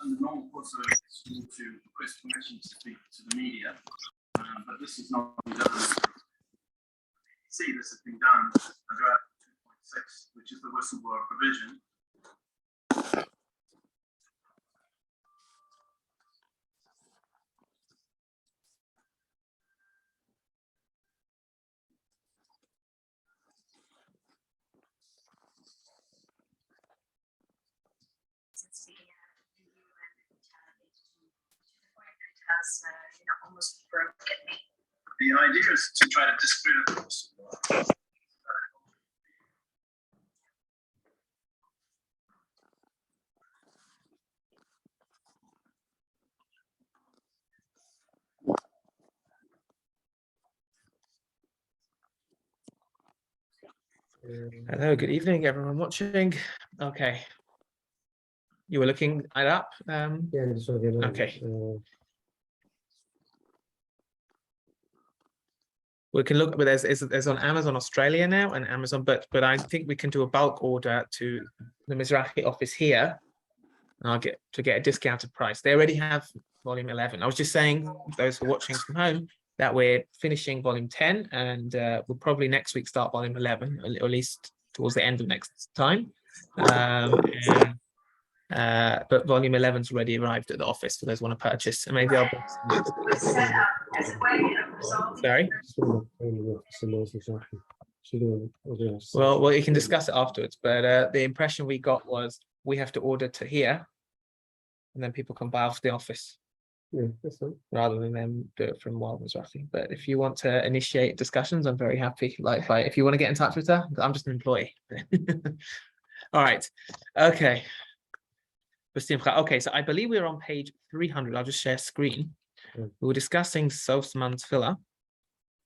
And the normal course of it is to request permission to speak to the media, but this is not been done. See, this has been done under Article 2.6, which is the whistleblower provision. Almost broken me. The idea is to try to discredit the whistleblower. Hello, good evening, everyone watching. Okay. You were looking it up? Okay. We can look, but there's on Amazon Australia now and Amazon, but I think we can do a bulk order to the Mizrahi office here. And I'll get a discounted price. They already have volume 11. I was just saying, those who are watching from home, that we're finishing volume 10 and we'll probably next week start volume 11, or at least towards the end of next time. But volume 11's already arrived at the office for those who want to purchase. And maybe I'll sorry. Well, you can discuss it afterwards. But the impression we got was we have to order to here, and then people can buy off the office. rather than them do it from Wild Mizrahi. But if you want to initiate discussions, I'm very happy. Like if you want to get in touch with her, I'm just an employee. All right. Okay. Okay, so I believe we're on page 300. I'll just share screen. We were discussing Sofsman Tefillah,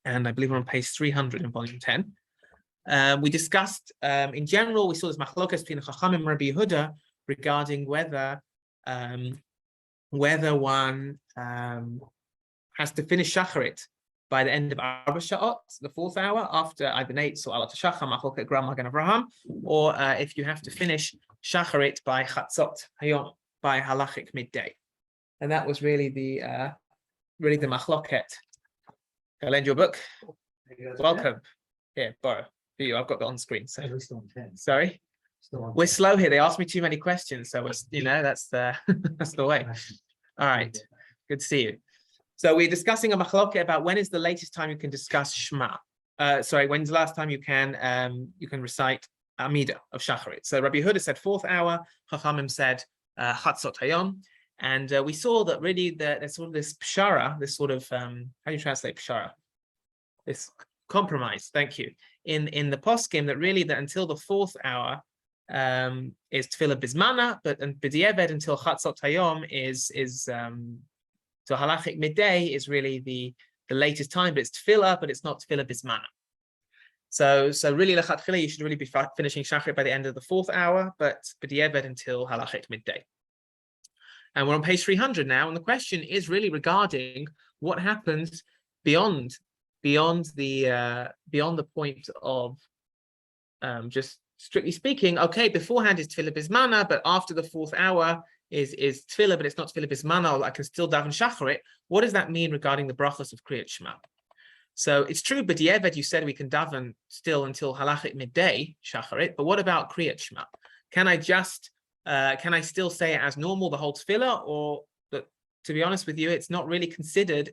and I believe we're on page 300 in volume 10. We discussed, in general, we saw this machlokas between Chacham and Rabbi Yehuda regarding whether one has to finish shacharit by the end of Arba Sha'ot, the 4th hour, after Ibn so Alat Shachar, Machloket Gram Magen Avraham, or if you have to finish shacharit by Chatzot Hayom, by halachic midday. And that was really the machloket. I'll lend your book. Welcome. Here, borrow. For you, I've got that on screen. So. Sorry? We're slow here. They asked me too many questions, so that's the that's the way. All right. Good to see you. So we're discussing a machloket about when is the latest time you can discuss Shema. When's the last time you can recite Amida of Shacharit. So Rabbi Yehuda said 4th hour, Chachamim said Chatzot Hayom, and we saw that really there's sort of this pshara, this sort of how do you translate pshara? This compromise. Thank you. In the poskim that really that until the 4th hour is Tefillah Bismana, but B'di'eved until Chatzot Hayom is so halachic midday is really the latest time, but it's Tefillah, but it's not Tefillah Bismana. So really lechatchila you should really be finishing Shacharit by the end of the 4th hour, but B'di'eved until halachic midday. And we're on page 300 now, and the question is really regarding what happens beyond the point of just strictly speaking, okay, beforehand is Tefillah Bismana, but after the 4th hour is Tefillah, but it's not Tefillah Bismana, I can still daven Shacharit. What does that mean regarding the brachos of Kriyat Shema? So it's true, but B'di'eved, you said we can daven still until halachic midday Shacharit, but what about Kriyat Shema? Can I still say it as normal, the whole Tefillah, or to be honest with you, it's not really considered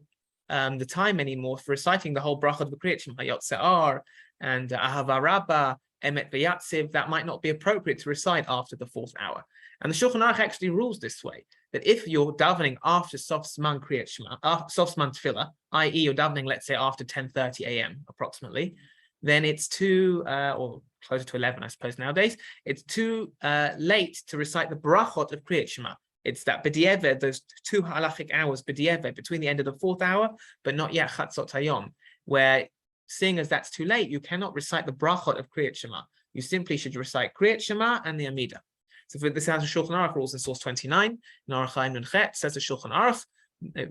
the time anymore for reciting the whole bracha of the Kriyat Shema, Yot Se'ar and Ahava Rabbah, Emet V'Yatziv, that might not be appropriate to recite after the 4th hour. And the Shulchan Aruch actually rules this way, that if you're davening after Sof Zman Kriyat Shema, Sof Zman Tefillah, i.e. you're davening, let's say, after 10:30 a.m. approximately, then it's too, or closer to 11, I suppose, nowadays, it's too late to recite the brachot of Kriyat Shema. It's that B'di'eved, those 2 halachic hours B'di'eved, between the end of the 4th hour, but not yet Chatzot Hayom, where seeing as that's too late, you cannot recite the brachot of Kriyat Shema. You simply should recite Kriyat Shema and the Amida. So for this, as the Shulchan Aruch rules in source 29, in Aruch Chaim Nunchet, says the Shulchan Aruch,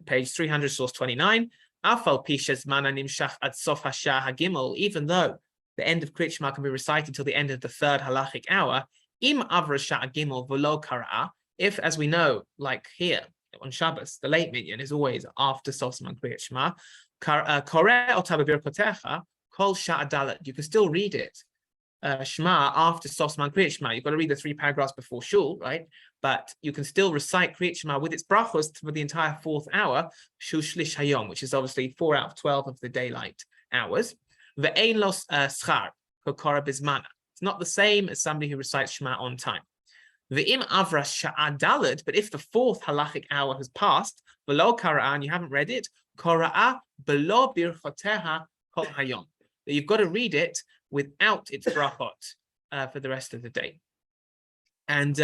page 300, source 29, Afal Pishes Mana Nimshach Ad Sof Hashah Hagimel, even though the end of Kriyat Shema can be recited till the end of the 3rd halachic hour, Im Avra Shah Gimel V'lo Kara'a, if, as we know, like here on Shabbos, the late minyan is always after Sof Zman Kriyat Shema, Koreh Otav B'Birkotecha Kol Shah Adalet, you can still read it. Shema after Sof Zman Kriyat Shema. You've got to read the 3 paragraphs before Shul, right? But you can still recite Kriyat Shema with its brachos for the entire 4th hour, Shul Shlish Hayom, which is obviously 4 out of 12 of the daylight hours. Ve'ein los schar kokara bismana. It's not the same as somebody who recites Shema on time. Ve'im avra sha'a daled, but if the 4th halachic hour has passed, below kara'a, and you haven't read it, kara'a below birchoteha kol hayom. You've got to read it without its brachot for the rest of the day. And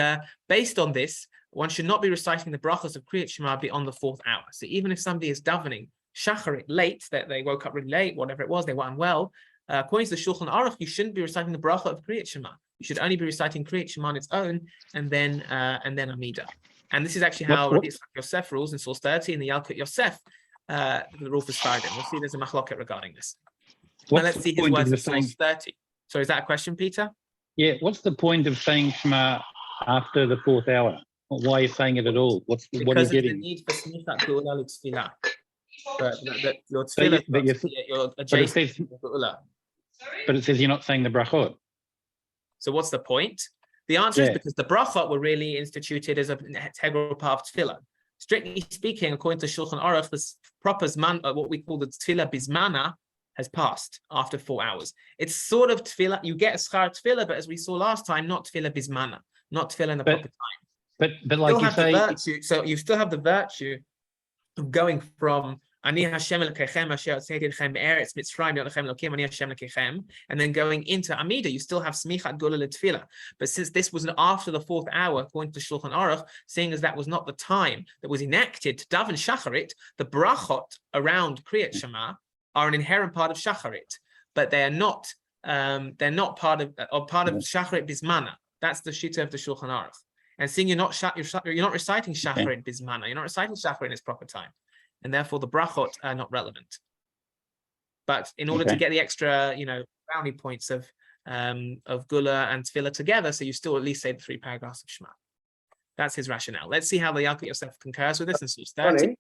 based on this, one should not be reciting the brachos of Kriyat Shema beyond the 4th hour. So even if somebody is davening Shacharit late, that they woke up really late, whatever it was, they were unwell, according to the Shulchan Aruch, you shouldn't be reciting the bracha of Kriyat Shema. You should only be reciting Kriyat Shema on its own, and then Amida. And this is actually how Rabbi Yitzchak Yosef rules in source 30 in the Yalkut Yosef, the rule for Sfardim. We'll see there's a machloket regarding this. Now let's see his words in source 30. So is that a question, Peter? Yeah, what's the point of saying Shema after the 4th hour? Why are you saying it at all? What are you getting? Because of the need for Snichat Geula L'Tfilah. But your tefillah, you're adjacent to Geula. But it says you're not saying the brachot. So what's the point? The answer is because the brachot were really instituted as an integral part of tefillah. Strictly speaking, according to Shulchan Aruch, this proper zman, what we call the tefillah bismana, has passed after 4 hours. It's sort of tefillah, you get a schar tefillah, but as we saw last time, not tefillah bismana, not tefillah in the proper time. But like you say, so you still have the virtue going from Ani Hashem Elokechem Asher Hotzeiti Etchem Me'eretz Mitzrayim Lechem Elokim Ani Hashem Elokechem, and then going into Amida, you still have Smichat Gula L'Tefillah. But since this was after the 4th hour, according to Shulchan Aruch, seeing as that was not the time that was enacted to daven Shacharit, the brachot around Kriyat Shema are an inherent part of Shacharit, but they are not. They're not part of Shacharit Bismana. That's the shita of the Shulchan Aruch. And seeing you're not reciting Shacharit Bismana, you're not reciting Shacharit in its proper time, and therefore the brachot are not relevant. But in order to get the extra, brownie points of Gula and Tefillah together, so you still at least say the 3 paragraphs of Shema. That's his rationale. Let's see how the Yalkut Yosef concurs with this in source 30.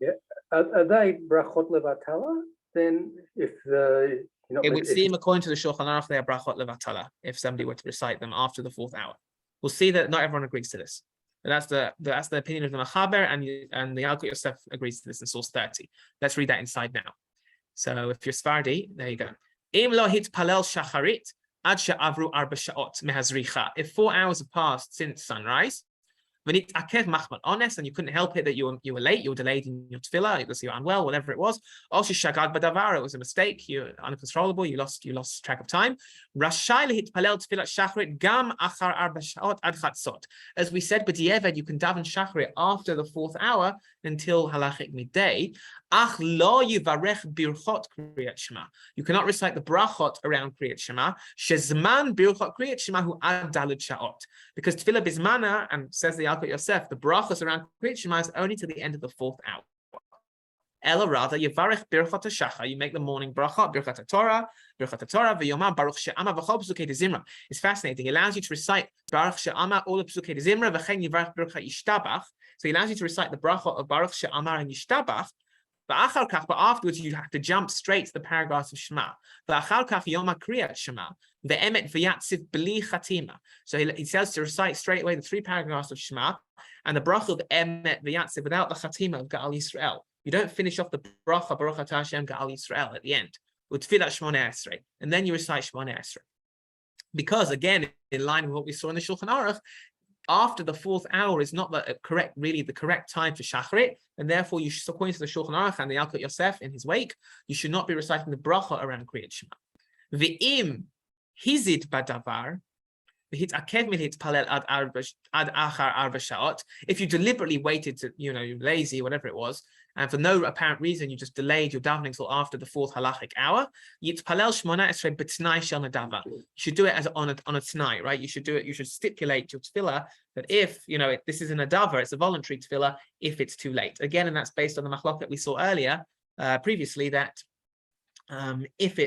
Yeah, are they brachot levatala? Then if the it would seem, according to the Shulchan Aruch, they are brachot levatala if somebody were to recite them after the 4th hour. We'll see that not everyone agrees to this. But that's the opinion of the Machaber, and the Yalkut Yosef agrees to this in source 30. Let's read that inside now. So if you're Sephardi, there you go. Im lo hitpalel shacharit ad she'avru 4 sha'ot mehazricha. If 4 hours have passed since sunrise, and you couldn't help it that you were late, you were delayed in your tefillah, because you were unwell, whatever it was. Also, shagag badavar, it was a mistake, you're uncontrollable, you lost track of time. Rashai lehitpalel tefillat shacharit gam achar 4 sha'ot ad chatzot. As we said, b'di'evad, you can daven shacharit after the 4th hour until halachic midday. Ach lo yivarech birchot kriyat shema. You cannot recite the brachot around kriyat shema. Shezman birchot kriyat shema hu ad daled sha'ot. Because tefillah bismana, and says the Yalkut Yosef, the brachos around kriyat shema is only to the end of the 4th hour. Ella rather, yivarech birchot hashachar. You make the morning brachot, birchot Torah, v'yomam baruch she'ama v'chol psukei zimra. It's fascinating. It allows you to recite baruch she'ama all the psukei zimra v'chen yivarech birchot yishtabach. So it allows you to recite the brachot of baruch she'ama and yishtabach. But afterwards, you have to jump straight to the paragraphs of Shema. So he says to recite straight away the 3 paragraphs of Shema and the bracha of emet v'yatziv without the chatima of Ga'al Yisrael. You don't finish off the bracha Baruch Atah Hashem Ga'al Yisrael at the end with Tfilat Shmoneh Esrei, and then you recite Shmoneh Esrei. Because again, in line with what we saw in the Shulchan Aruch, after the 4th hour is not the correct time for Shacharit, and therefore you should, according to the Shulchan Aruch and the Yalkut Yosef in his wake, you should not be reciting the bracha around Kriyat Shema. V'im hizid badavar, v'hit akev milhit palel ad achar 4 sha'ot. If you deliberately waited to, you're lazy, whatever it was, and for no apparent reason you just delayed your davening till after the 4th halachic hour, yitpalel shmona esrei b'tnai shel nadava. You should do it as on a tnai, right? You should stipulate your tefillah that if this is an adava, it's a voluntary tefillah if it's too late. Again, and that's based on the machlok we saw earlier previously, that if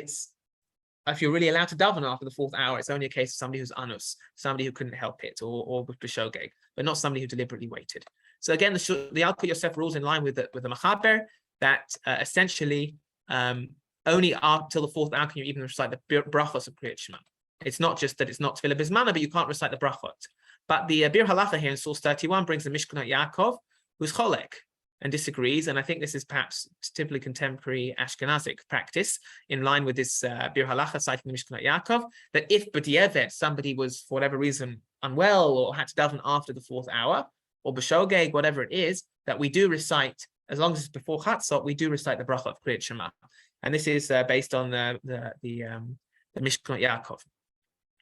you're really allowed to daven after the 4th hour, it's only a case of somebody who's anus, somebody who couldn't help it, or with b'shogeg, but not somebody who deliberately waited. So again, the Yalkut Yosef rules in line with the Machaber that essentially only up till the 4th hour can you even recite the brachos of Kriyat Shema. It's not just that it's not tefillah bismana, but you can't recite the brachot. But the Bir Halacha here in source 31 brings the Mishkanot Yaakov, who's cholek and disagrees, and I think this is perhaps typically contemporary Ashkenazic practice in line with this Bir Halacha citing the Mishkanot Yaakov, that if b'di'evet somebody was for whatever reason unwell or had to daven after the 4th hour, or b'shogeg, whatever it is, that we do recite, as long as it's before Chatzot, we do recite the bracha of Kriyat Shema. And this is based on the Mishkanot Yaakov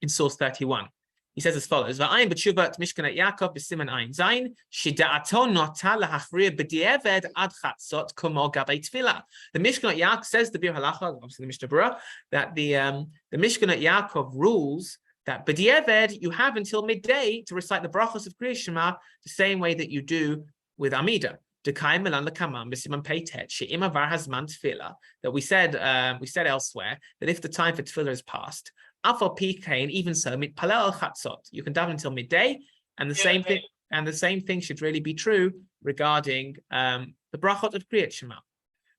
in source 31. He says as follows: V'ayin b'tshuvat Mishkanot Yaakov b'siman ayin zayin shida'ato nota lahachriya b'di'eved ad Chatzot komo gabei tefillah. The Mishkanot Yaakov says the Bir Halacha, obviously the Mishnah Berurah, that the Mishkanot Yaakov rules that b'di'eved you have until midday to recite the brachos of Kriyat Shema the same way that you do with Amida. That we said elsewhere that if the time for tefillah is past, and even so, you can daven until midday, and the same thing should really be true regarding the brachot of Kriyat Shema.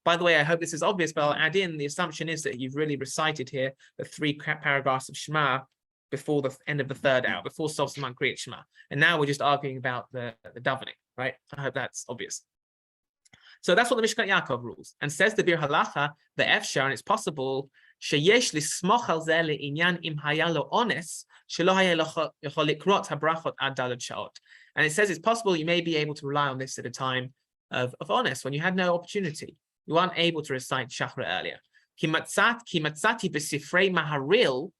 By the way, I hope this is obvious, but I'll add in the assumption is that you've really recited here the 3 paragraphs of Shema before the end of the 3rd hour, before Sof Siman Kriyat Shema, and now we're just arguing about the davening, right? I hope that's obvious. So that's what the Mishkanot Yaakov rules, and says the Bir Halacha, the Efshar, and it's possible sheyesh lismoch al zeh le'inyan im haya lo ones shelo haya yachol likrot habrachot ad daled sha'ot. And it says it's possible you may be able to rely on this at a time of honest, when you had no opportunity. You weren't able to recite Shachrit earlier. Ki matzati b'sifrei Maharil,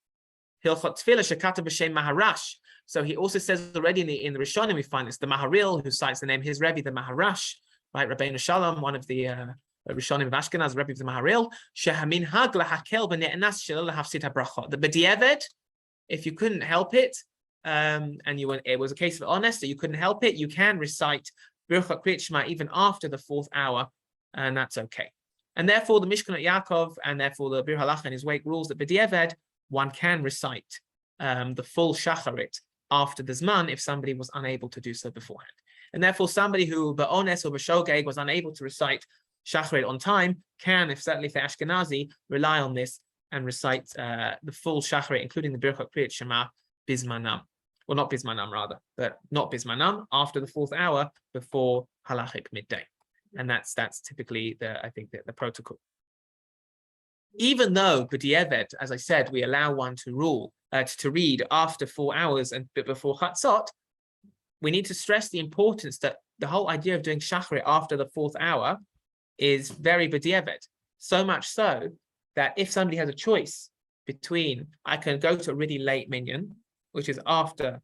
Hilchot Tefillah shekata b'shem Maharash. So he also says already in the Rishonim, we find it's the Maharil who cites the name his Rebbe, the Maharash, right? Rabbeinu Shalom, one of the Rishonim of Ashkenaz, Rebbe of the Maharil. Shehamin hag lahakel b'ne'enas shel lahafsit habrachot. The b'diavad, if you couldn't help it, and it was a case of honest, that you couldn't help it, you can recite Birchot Kriyat Shema even after the 4th hour, and that's okay. And therefore, the Mishkan at Yaakov and therefore the Bir Halacha and his wake rules that b'diavad, one can recite the full Shacharit after the Zman if somebody was unable to do so beforehand. And therefore, somebody who ba'ones or b'shogeg was unable to recite Shacharit on time can, certainly if they're Ashkenazi, rely on this and recite the full Shacharit, including the Birchot Kriyat Shema, Bizmanam. Well, not Bizmanam rather, but not Bizmanam, after the 4th hour before halachic midday. And that's typically the protocol. Even though b'diavad, as I said, we allow one to read after 4 hours and before Chatzot, we need to stress the importance that the whole idea of doing Shachrit after the 4th hour is very b'diavad. So much so that if somebody has a choice between, I can go to a really late minyan, which is after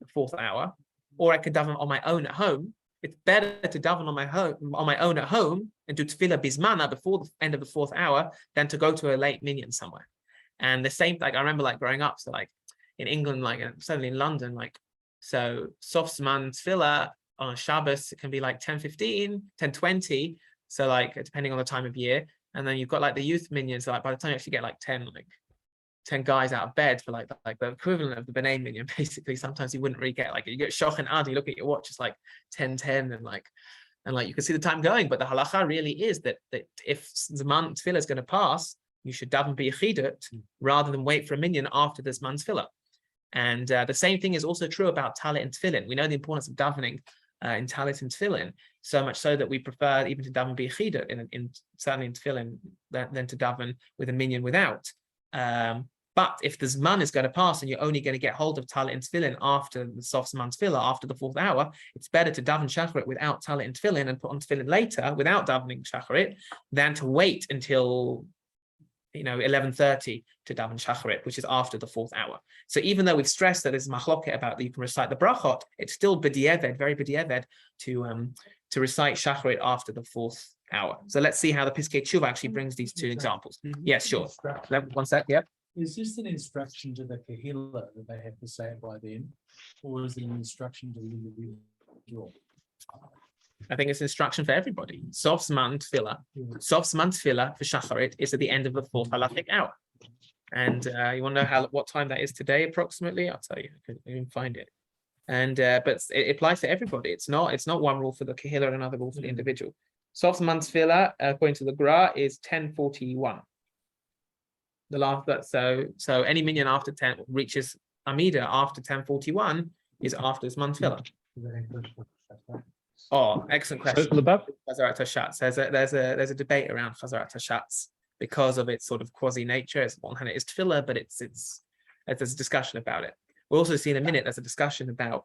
the 4th hour, or I can daven on my own at home. It's better to daven on my own at home and do tefillah bismana before the end of the 4th hour than to go to a late minyan somewhere. And the same, like I remember, like growing up, so like in England, like certainly in London, like so sof zman tefillah on Shabbos, it can be like 10:15, 10:20. So like depending on the time of year, and then you've got like the youth minions. So like by the time you actually get like 10 guys out of bed for like the equivalent of the B'nai minyan, basically, sometimes you wouldn't really get like, you get Shoch and Ad, you look at your watch, it's like 10:10, and like you can see the time going. But the halacha really is that if Zman Tefillah is going to pass, you should daven b'yechidut rather than wait for a minyan after the Zman Tefillah. And the same thing is also true about talit and tefillin. We know the importance of davening in talit and tefillin, so much so that we prefer even to daven b'yechidut in certainly in tefillin than to daven with a minyan without. But if the Zman is going to pass and you're only going to get hold of talit and tefillin after the sof Zman Tefillah, after the 4th hour, it's better to daven Shacharit without talit and tefillin and put on tefillin later without davening Shacharit than to wait until 11:30 to daven Shacharit, which is after the 4th hour. So even though we've stressed that there's machloket about that you can recite the brachot, it's still b'diavad, very b'diavad, to recite Shacharit after the 4th hour. So let's see how the Piskei Tshuva actually brings these two examples. Yes, sure. One sec, yep. Is this an instruction to the Kahila that they have to say it by then, or is it an instruction to the individual? I think it's instruction for everybody. Sof Zman Tefillah for Shacharit is at the end of the 4th halachic hour. And you want to know what time that is today approximately? I'll tell you. I can even find it. And but it applies to everybody. It's not one rule for the Kahila and another rule for the individual. Sof Zman Tefillah, according to the Gra, is 10:41. The last so any minyan after 10 reaches Amida after 10:41 is after Zman Tefillah. Oh, excellent question. Chazarat Hashatz. There's a debate around Chazarat Hashatz because of its sort of quasi nature. It's one hand it is tefillah, but there's a discussion about it. We'll also see in a minute. There's a discussion about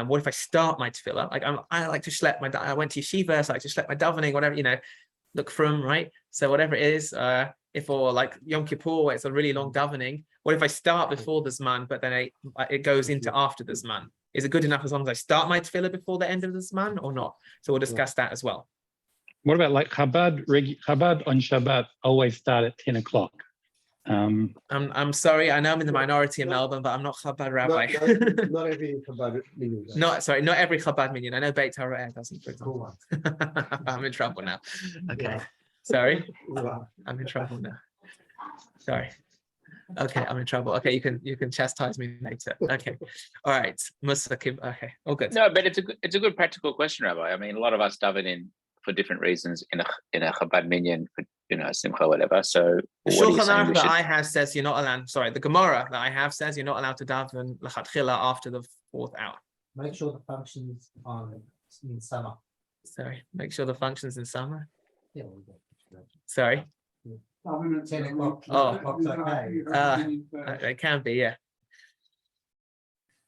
what if I start my tefillah? Like I like to schlep my. I went to yeshiva, so I like to schlep my davening, whatever look from right. So whatever it is, if for like Yom Kippur, where it's a really long davening, what if I start before the Zman, but then it goes into after the Zman? Is it good enough as long as I start my tefillah before the end of the Zman or not? So we'll discuss that as well. What about like Chabad on Shabbat always start at 10 o'clock? I'm sorry, I know I'm in the minority in Melbourne, but I'm not Chabad rabbi. Not every Chabad minyan. Not every Chabad minyan. I know Beit HaRa'eh doesn't, for example. I'm in trouble now. Okay. Yeah. Sorry. I'm in trouble now. Sorry. Okay, I'm in trouble. Okay, you can chastise me later. Okay. All right. Musakim. Okay. All good. No, but it's a good practical question, Rabbi. I mean, a lot of us daven in for different reasons in a Chabad minyan, for simcha, whatever. So the Shulchan Aruch that I have says you're not allowed. Sorry, the Gemara that I have says you're not allowed to daven lechatchila after the 4th hour. Make sure the functions are in summer. Sorry, make sure the functions in summer. Yeah. Sorry. 10 o'clock. Oh, okay. It can be, yeah.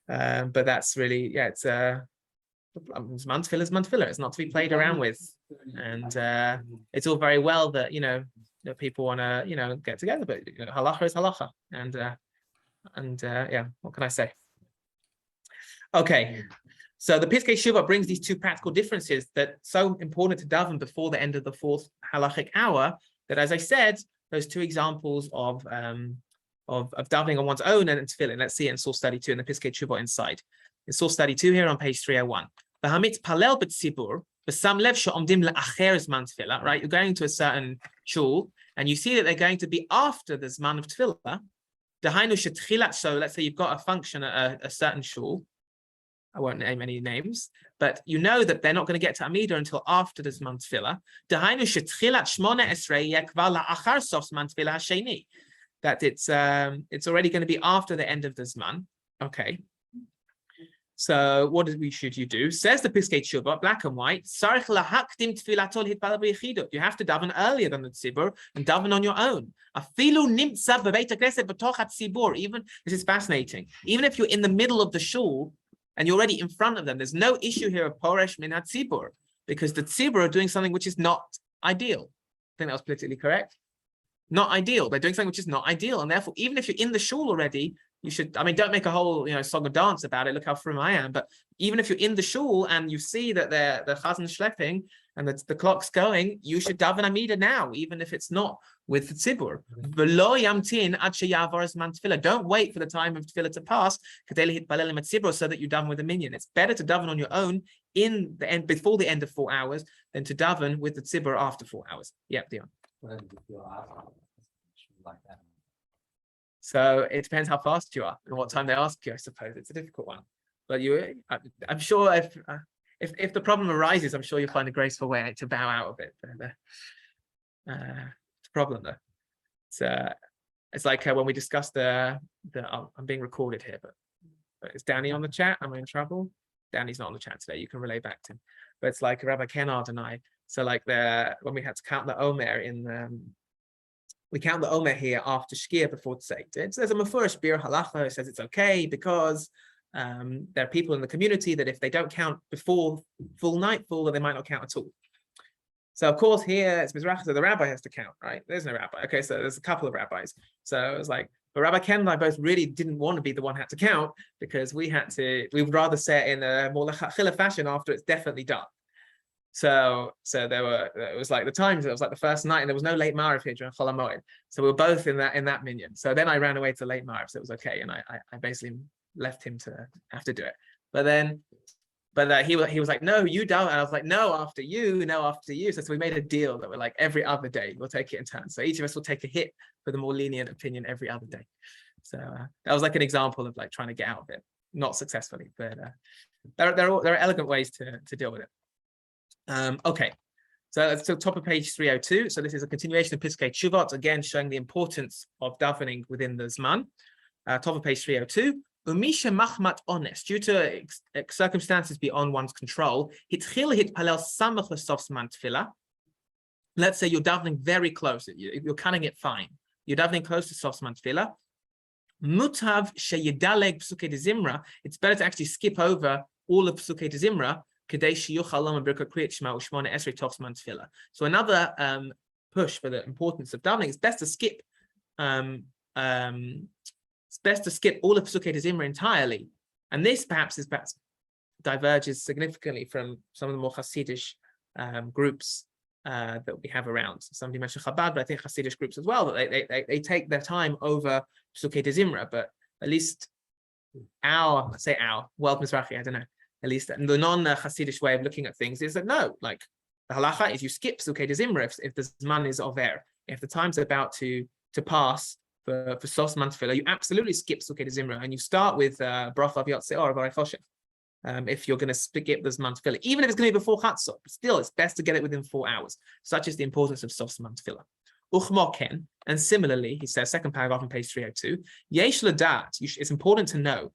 But that's really, it's Zman tefillah is Zman tefillah. It's not to be played around with. And it's all very well that, that people want to, get together, but halacha is halacha. And yeah, what can I say? Okay. So the Piskei Shuvah brings these two practical differences that so important to daven before the end of the fourth halachic hour, that, as I said, those two examples of davening on one's own and tefillin. Let's see it in source study 2 in the Piskei Shuvah inside. In source study 2 here on page 301. Right, you're going to a certain shul and you see that they're going to be after the Zman of Tefillah. So let's say you've got a function at a certain shul. I won't name any names, but you know that they're not going to get to Amida until after the Zman Tefillah. That it's already going to be after the end of the Zman. Okay. So what should you do? Says the Piskei Shuvah, black and white. You have to daven earlier than the tzibur and daven on your own. Even this is fascinating. Even if you're in the middle of the shul and you're already in front of them, there's no issue here of poresh min hatzibur, because the tzibur are doing something which is not ideal. I think that was politically correct. Not ideal. They're doing something which is not ideal, and therefore, even if you're in the shul already, you should. I mean, don't make a whole song and dance about it. Look how frum I am. But even if you're in the shul and you see that the chazan schlepping and the clock's going, you should daven amida now, even if it's not with the tzibur. Don't wait for the time of tefillah to pass so that you daven with a minyan. It's better to daven on your own in the end before the end of 4 hours than to daven with the tzibur after 4 hours. Yeah, Dion. So it depends how fast you are and what time they ask you. I suppose it's a difficult one, but I'm sure if the problem arises, I'm sure you'll find a graceful way to bow out of it. But, it's a problem though. It's like when we discussed I'm being recorded here, but is Danny on the chat? Am I in trouble? Danny's not on the chat today. You can relay back to him. But it's like Rabbi Kennard and I. So like when we had to count the Omer we count the Omer here after Shkia before Tzeit. There's a Mefurish Bir Halacha who says it's okay because there are people in the community that if they don't count before full nightfall, then they might not count at all. So of course here it's Mizrachi, so the rabbi has to count, right? There's no rabbi. Okay, so there's a couple of rabbis. So it was like, but Rabbi Ken and I both really didn't want to be the one who had to count because we would rather say it in a more lechachila fashion after it's definitely done. So it was like the times, it was like the first night and there was no late Ma'ariv here during Chol HaMoed. So we were both in that minyan. So then I ran away to late Ma'ariv, so it was okay. And I basically left him to have to do it. But he was like, no, you don't. And I was like, no, after you. So we made a deal that we're like every other day, we'll take it in turn. So each of us will take a hit for the more lenient opinion every other day. So that was like an example of like trying to get out of it, not successfully, but there are elegant ways to deal with it. Okay, so let's to top of page 302. So this is a continuation of Piskei Shuvah, again showing the importance of davening within the Zman. Top of page 302. Umisha machmat honest, due to circumstances beyond one's control. Let's say you're davening very close. You're cutting it fine. You're davening close to sof zman tefillah. Mutav sheyedaleg psukei de zimra. It's better to actually skip over all of psukei de zimra. So another push for the importance of davening, it's best to skip all of Psukei de Zimra entirely. And this perhaps diverges significantly from some of the more Hasidish groups that we have around. Somebody mentioned Chabad, but I think Hasidish groups as well, that they take their time over Psukei de Zimra, but at least our World Mizrachi, I don't know, at least the non-Hasidish way of looking at things is that no, like the halacha is you skip Psukei de Zimra if the Zman is over. If the time's about to pass for Sos Zman Tefillah, you absolutely skip Psukei de Zimra and you start with Bracha V'Yotze or Varei Choshev. If you're going to skip the Zman Tefillah, even if it's going to be before Chatzot, but still it's best to get it within 4 hours. Such is the importance of Sos Zman Tefillah. Uchmoken, and similarly, he says, second paragraph on page 302, Yesh Ladat, it's important to know.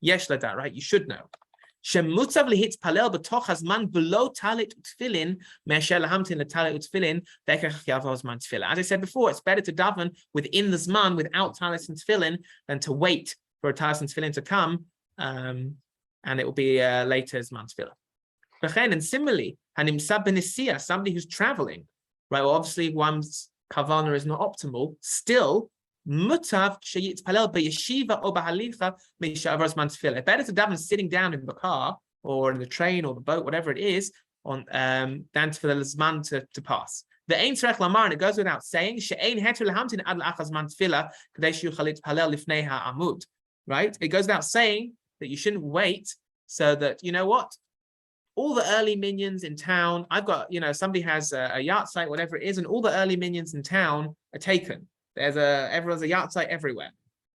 Yesh Ladat, right? You should know. As I said before, it's better to daven within the Zman without talis and tefillin than to wait for a talis and tefillin to come, and it will be later Zman tefillah. And similarly, somebody who's traveling, right? Well, obviously one's kavana is not optimal. Still, mutav sheyitpalel b'yeshiva or b'halicha meishavos man tefillah. Better to daven sitting down in the car or in the train or the boat, whatever it is, on than tefillah zman to pass. The ein tzarech lamar, and it goes without saying, she'ein heter lehamtin ad la'achaz man tefillah k'dei sheyuchal yitpalel lifnei ha'amud. Right? It goes without saying that you shouldn't wait, so that, you know what, all the early minions in town, I've got, somebody has a yacht site, whatever it is, and all the early minions in town are taken. Everyone's a yacht site everywhere.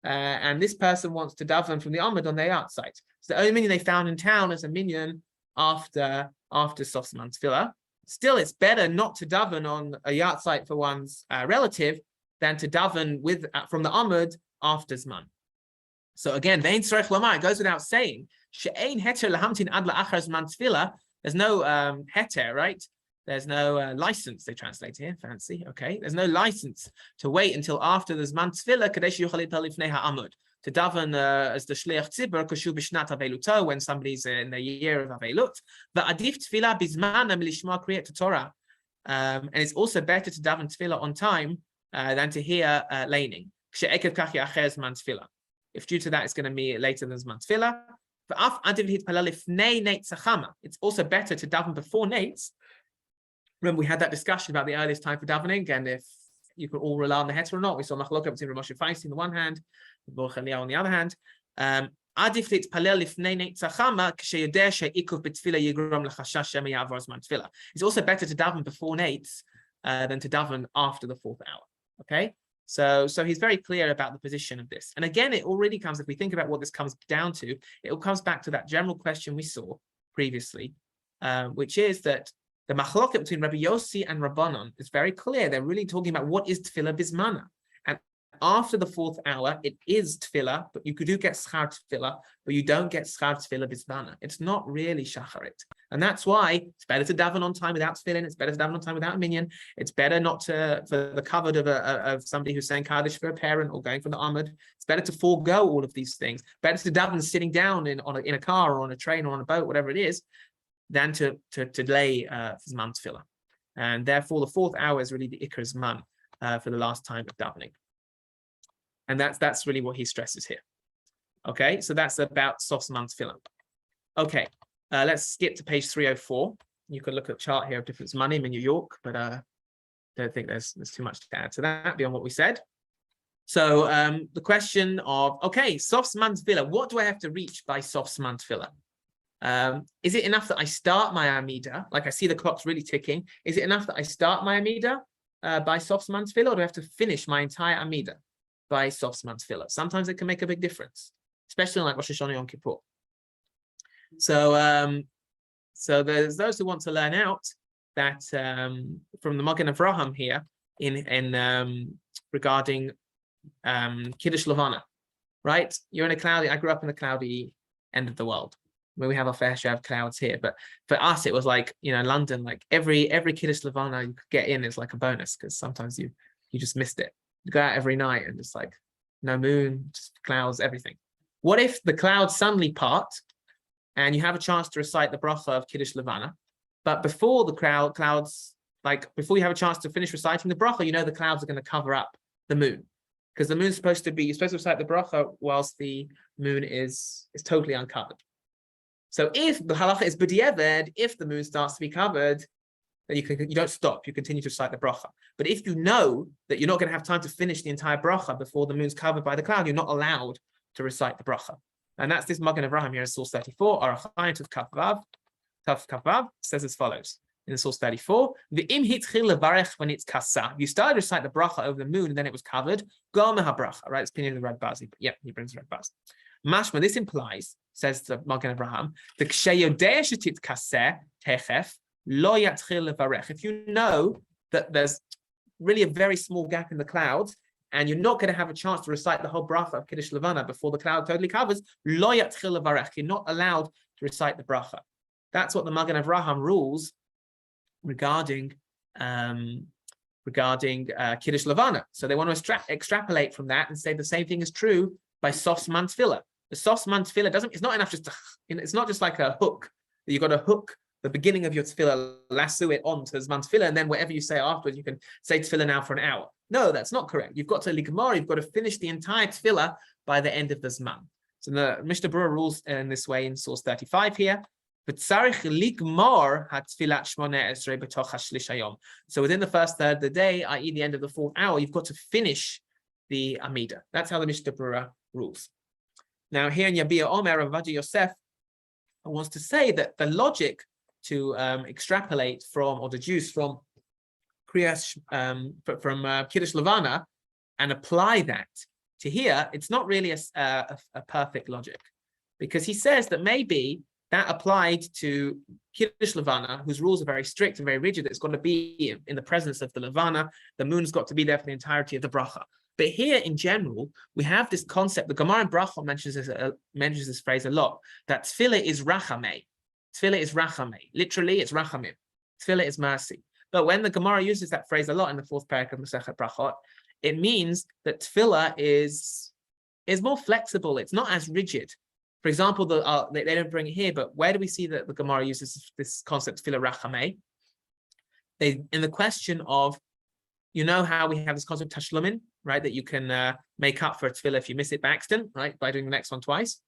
And this person wants to daven from the Amud on their yacht site. So the only minion they found in town is a minion after Sof Zman Tefillah. Still, it's better not to daven on a yacht site for one's relative than to daven from the Amud after Zman. So again, ve'ein tzarech lomar, it goes without saying, she'ein heter lahamtin ad la'achar zman tefillah. There's no heter, right? There's no license, they translate here, fancy, okay? There's no license to wait until after the zman tefillah, kadei sheyuchal yitpalel lifnei ha'amud, to daven as the shliach tzibur, kashu b'shnat aveluto, when somebody's in the year of avelut. Va'adif tefillah bizman milishma kriyat Torah. And it's also better to daven tefillah on time than to hear laning. She'ekev kach ya'acher zman tefillah. If due to that, it's going to be later than Zman Tefillah. It's also better to daven before nates. Remember, we had that discussion about the earliest time for davening, and if you could all rely on the heter or not. We saw Machlokah between Rav Moshe Feisty on the one hand, Baruch Eliyahu on the other hand. It's also better to daven before nates than to daven after the 4th hour. Okay. So he's very clear about the position of this. And again, it already comes, if we think about what this comes down to, it all comes back to that general question we saw previously, which is that the machloket between Rabbi Yossi and Rabbanon is very clear. They're really talking about what is tefillah bismana. And after the 4th hour, it is tefillah, but you do get schar tefillah, but you don't get schar tefillah bismana. It's not really shacharit. And that's why it's better to daven on time without tefillin. It's better to daven on time without a minyan. It's better not for the covered of somebody who's saying Kaddish for a parent or going from the Amud. It's better to forego all of these things. Better to daven sitting down in a car or on a train or on a boat, whatever it is, than to delay Zman Tefillah. And therefore, the 4th hour is really the Ikar Zman for the last time of davening. And that's really what he stresses here. Okay, so that's about Sof Zman Tefillah. Okay. Let's skip to page 304. You could look at a chart here of different zmanim in New York, but don't think there's too much to add to that beyond what we said. So the question of, okay, Sof Zman Tefillah, what do I have to reach by Sof Zman Tefillah? Is it enough that I start my Amida, like I see the clock's really ticking? Is it enough that I start my Amida by Sof Zman Tefillah, or do I have to finish my entire Amida by Sof Zman Tefillah? Sometimes it can make a big difference, especially like Rosh Hashanah Yom Kippur. So there's those who want to learn out that from the Magen Avraham here in regarding Kiddush Levana, right? You're in a cloudy. I grew up in the cloudy end of the world, where we have our fair share of clouds here. But for us, it was like, in London, like every Kiddush Levana you could get in is like a bonus, because sometimes you just missed it. You go out every night and just like no moon, just clouds, everything. What if the clouds suddenly part and you have a chance to recite the bracha of Kiddush Levana, but before the clouds, like before you have a chance to finish reciting the bracha, the clouds are going to cover up the moon, because the moon's supposed to recite the bracha whilst the moon is totally uncovered. So if the halacha is b'diavad, if the moon starts to be covered, then you don't stop, you continue to recite the bracha. But if you know that you're not going to have time to finish the entire bracha before the moon's covered by the cloud, you're not allowed to recite the bracha. And that's this Magen Avraham here in source 34, Arachayim Tuf Kavav, says as follows in source 34: the im hitchil levarech when it's kasa. You started to recite the bracha over the moon and then it was covered. Go mehabracha, right? It's opinion of the Radbaz. Yeah, he brings the Radbaz. Mashma, this implies, says the Magen Avraham, the ksheyodeh shetit kaseh techef lo yatchil levarech. If you know that there's really a very small gap in the clouds, and you're not going to have a chance to recite the whole bracha of Kiddush Levana before the cloud totally covers, lo yatchil levarech. You're not allowed to recite the bracha. That's what the Magen Avraham rules regarding Kiddush Levana. So they want to extrapolate from that and say the same thing is true by Sof Zman Tefillah. The Sof Zman Tefillah it's not enough just to, it's not just like a hook that you've got to hook the beginning of your tefillah, lasso it on to Zman tefillah, and then whatever you say afterwards, you can say tefillah now for an hour. No, that's not correct. You've got to ligmar, you've got to finish the entire tefillah by the end of the Zman. So the Mishnah Berurah rules in this way in source 35 here. So within the first third of the day, i.e. the end of the fourth hour, you've got to finish the Amida. That's how the Mishnah Berurah rules. Now here in Yabia Omer, Rav Ovadia Yosef wants to say that the logic to extrapolate from or deduce from Kiddush Levana and apply that to here, it's not really a perfect logic, because he says that maybe that applied to Kiddush Levana, whose rules are very strict and very rigid. It's got to be in the presence of the Levana. The moon's got to be there for the entirety of the bracha. But here, in general, we have this concept. The Gemara in Bracha mentions this phrase a lot. That tefillah is rachamei. Tefillah is rachamei. Literally, it's rachamim. Tefillah is mercy. But when the Gemara uses that phrase a lot in the fourth parak of Masechet Brachot, it means that tefillah is more flexible. It's not as rigid. For example, they don't bring it here, but where do we see that the Gemara uses this concept tefillah rachamei? In the question of, you know how we have this concept of tashlumin, right? That you can make up for a tefillah if you miss it by accident, right? By doing the next one twice.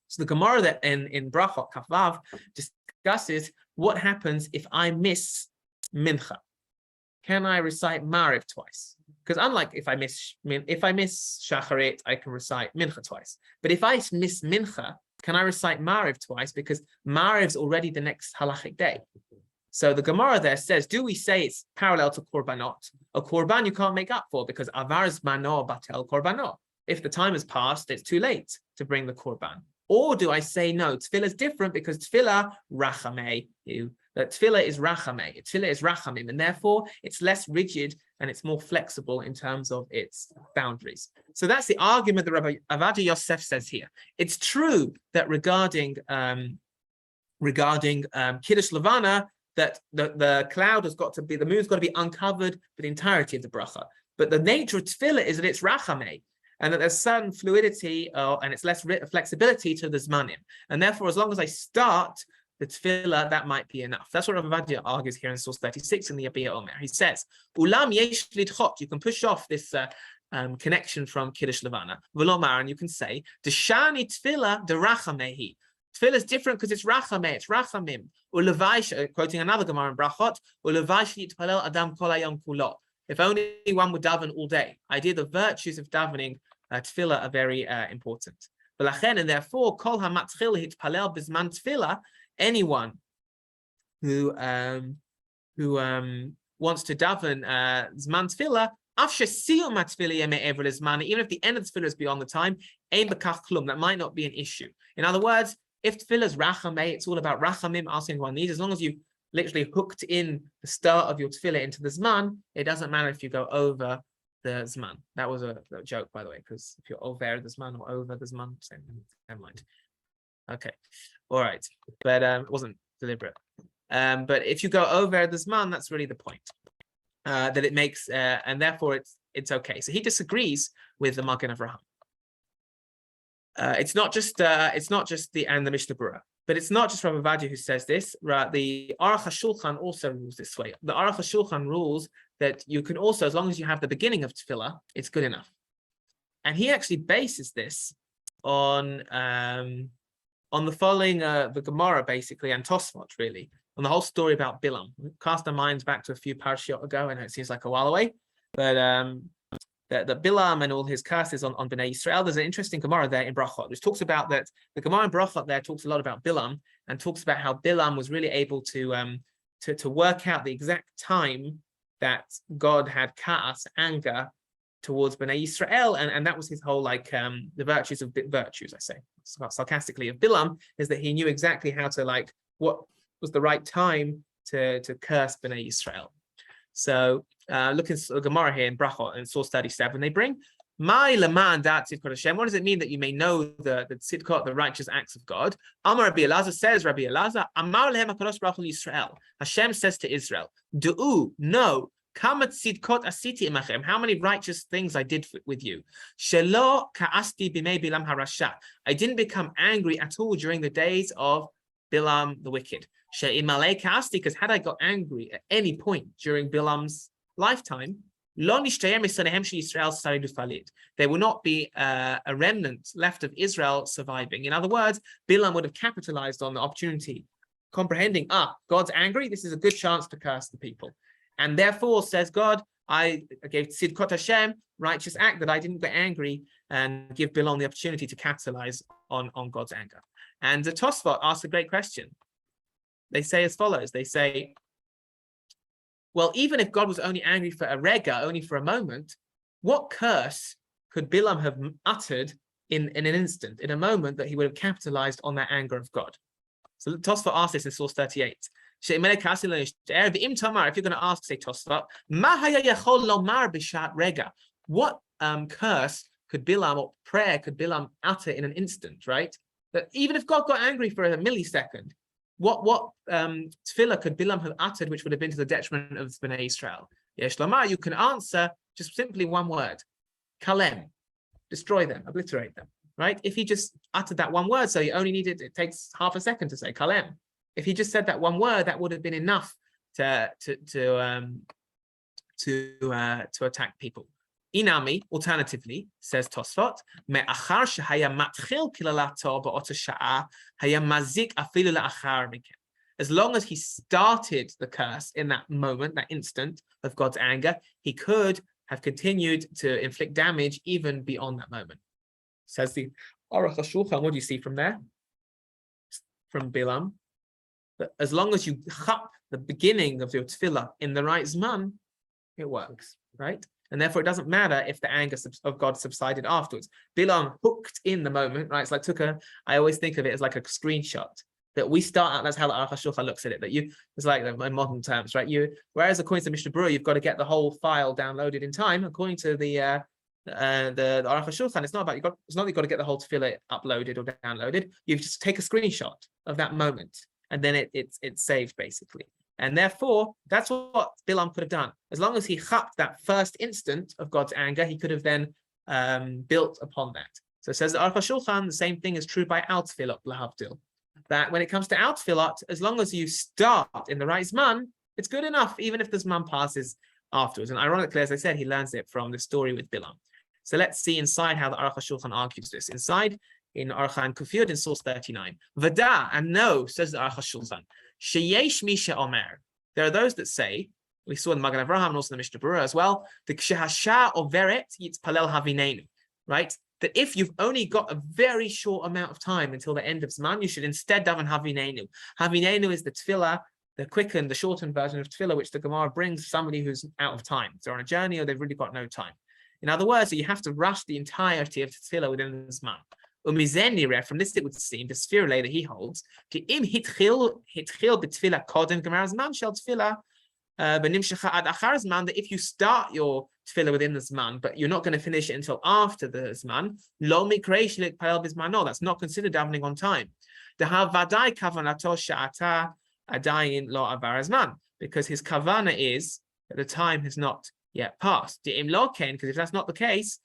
So the Gemara that in Brachot Kafvav discusses what happens if I miss mincha. Can I recite Mariv twice? Because unlike if I miss Shacharit, I can recite Mincha twice. But if I miss Mincha, can I recite Mariv twice? Because Mariv's already the next halachic day. So the Gemara there says, do we say it's parallel to Korbanot? A Korban you can't make up for, because Avar's Mano Batel Korbanot. If the time has passed, it's too late to bring the Korban. Or do I say, no, tefillah is different because tefillah rachamei, that tefillah is rachamei, tefillah is rachamim, and therefore it's less rigid and it's more flexible in terms of its boundaries. So that's the argument that Rabbi Ovadia Yosef says here. It's true that regarding Kiddush Levana, that the cloud has got to be, the moon's got to be uncovered for the entirety of the bracha. But the nature of tefillah is that it's rachamei, and that there's certain fluidity and it's less flexibility to the zmanim. And therefore, as long as I start the tefillah, that might be enough. That's what Rav Ovadia argues here in source 36 in the Yabia Omer. He says, Ulam yesh lidchot, you can push off this connection from Kiddush Levana. V'lomar, and you can say, Deshani tefillah derachamehi. Tefillah is different because it's rachameh, it's rachamim. Ulevaish, quoting another Gemara in Brachot, Ulevaish yitpalel adam kol hayom kulo. If only one would daven all day. Idea the virtues of davening tefillah are very important. And therefore, kol hamatchil hitpalel bizman tefillah, anyone who wants to daven zman tefillah, even if the end of the tefillah is beyond the time, that might not be an issue. In other words, if tefillah is rachamei, it's all about rachamim, asking one needs. As long as you literally hooked in the start of your tefillah into the zman, it doesn't matter if you go over the zman. That was a joke, by the way, because if you're over the zman or over the zman, never mind. Okay, all right, but it wasn't deliberate. But if you go over the zman, that's really the point. That it makes, and therefore it's okay. So he disagrees with the Magen Avraham. It's not just the Mishnah Berurah, but it's not just Rav Ovadia who says this. Right? The Aruch HaShulchan also rules this way. The Aruch HaShulchan rules that you can also, as long as you have the beginning of tefillah, it's good enough. And he actually bases this on the following, the Gemara basically, and Tosfot really, on the whole story about Bilam. We cast our minds back to a few parashiot ago, and it seems like a while away, but the Bilam and all his curses on Bnei Yisrael. There's an interesting Gemara there in Brachot, which talks about that. The Gemara in Brachot there talks a lot about Bilam and talks about how Bilam was really able to work out the exact time that God had ka'as, anger, towards Bnei Yisrael, and that was his whole the virtues, I say sarcastically, of Bilam, is that he knew exactly how to what was the right time to curse Bnei Yisrael. So look at the Gemara here in Brachot in source 37, they bring my leman dat tzidkot Hashem. What does it mean that you may know the tzidkot, the righteous acts of God? Amar Rabbi Elazar, says Rabbi Elazar, Amar lehem HaKadosh Baruch Hu Yisrael. Hashem says to Israel, Du'u, know, how many righteous things I did with you. I didn't become angry at all during the days of Bilam the wicked. Because had I got angry at any point during Bilam's lifetime, there will not be a remnant left of Israel surviving. In other words, Bilam would have capitalized on the opportunity, comprehending, God's angry, this is a good chance to curse the people. And therefore, says God, I gave Sidkot Hashem, righteous act, that I didn't get angry and give Bilam the opportunity to capitalize on God's anger. And the Tosfot asks a great question. They say as follows, they say, well, even if God was only angry for a rega, only for a moment, what curse could Bilam have uttered in an instant, in a moment that he would have capitalized on that anger of God? So Tosfot asks this in source 38. If you're going to ask, say Tosfot, what curse could Bilam, or prayer could Bilam utter in an instant, right? That even if God got angry for a millisecond, what tefillah could Bilam have uttered which would have been to the detriment of Bnei Israel? Yesh lomar, you can answer just simply one word: kalem, destroy them, obliterate them. Right? If he just uttered that one word, so he only needed, it takes half a second to say kalem. If he just said that one word, that would have been enough to attack people. Inami, alternatively, says Tosfot, as long as he started the curse in that moment, that instant of God's anger, he could have continued to inflict damage even beyond that moment. Says the Aruch HaShulchan, what do you see from there? From Bilam, that as long as you chap the beginning of your tefillah in the right zman, it works, right? And therefore, it doesn't matter if the anger of God subsided afterwards. Bilam hooked in the moment, right? It's like I always think of it as like a screenshot that we start out. That's how the Aruch HaShulchan looks at it. That it's like in modern terms, right? Whereas according to Mishnah Berurah, you've got to get the whole file downloaded in time. According to the Aruch HaShulchan, it's not that you've got to get the whole tefillah uploaded or downloaded. You just take a screenshot of that moment, and then it's saved basically. And therefore, that's what Bilam could have done. As long as he chapped that first instant of God's anger, he could have then built upon that. So it says the Aruch HaShulchan, the same thing is true by al tefillot lahavdil. That when it comes to al tefillot, as long as you start in the right zman, it's good enough, even if the zman passes afterwards. And ironically, as I said, he learns it from the story with Bilam. So let's see inside how the Aruch HaShulchan argues this. Inside, in Archan Kufiyot in source 39. Vada, and no, says the Aruch HaShulchan, Sheyesh Misha Omer. There are those that say, we saw in the Magen Avraham and also in the Mishnah Berurah as well, the Kshehasha Overet Yitzpalel Havinenu, right? That if you've only got a very short amount of time until the end of Zman, you should instead daven Havinenu. Havinenu is the tefillah, the quickened, the shortened version of tefillah, which the Gemara brings somebody who's out of time. They're on a journey or they've really got no time. In other words, you have to rush the entirety of tefillah within the Zman. From this it would seem, the sphere that he holds, that if you start your tefillah within the zman, but you're not going to finish it until after the zman, no, that's not considered davening on time. Because his kavana is that the time has not yet passed. Because if that's not the case,